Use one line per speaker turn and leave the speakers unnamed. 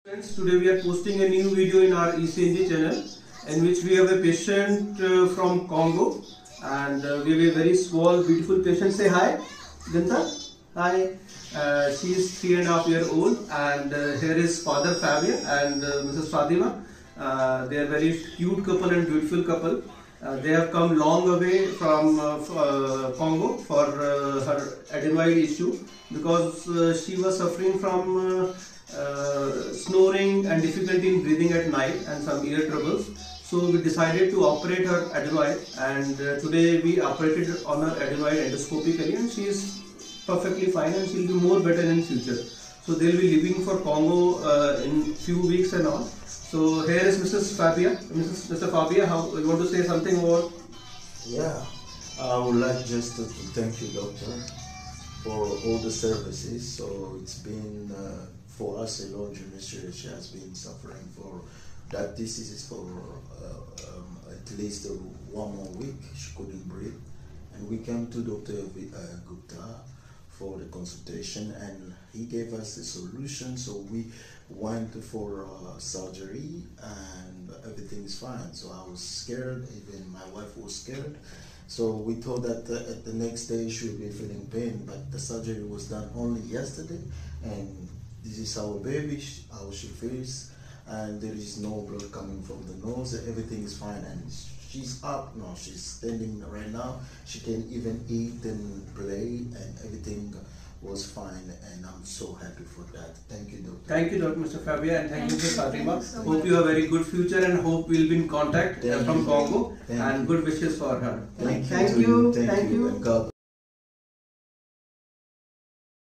Friends, today we are posting a new video in our ECnG channel in which we have a patient from Congo, and we have a very small beautiful patient. Say hi, Ganta. Hi. She is 3.5 years old, and here is Father Fabian and Mrs. Fatima. They are very cute couple and beautiful couple. They have come long way from Congo for her adenoid issue because she was suffering from snoring and difficulty in breathing at night and some ear troubles. So we decided to operate her adenoid, and today we operated on her adenoid endoscopically, and she is perfectly fine and she will be more better in future. So they will be leaving for Congo in few weeks and all. So here is Mrs. Fabia. Mr. Fabia, how you want to say something about?
Yeah, I would like just to thank you, doctor, for all the services. So it's been for us a long journey. She has been suffering for that disease for at least 1 more week. She couldn't breathe, and we came to Dr. Gupta for the consultation, and he gave us a solution. So we went for surgery, and everything is fine. So I was scared, even my wife was scared. So we thought that the next day she would be feeling pain, but the surgery was done only yesterday, and this is our baby, how she feels, and there is no blood coming from the nose. Everything is fine, and she's up now. She's standing right now. She can even eat and play, and everything was fine, and I'm so happy for that. Thank you, doctor.
Thank you, Dr. Mr. Fabia, and thank you, Mr. Fatima. Hope you have a very good future, and hope we'll be in contact from Congo, and good wishes for her.
Thank you.
Thank you.
And God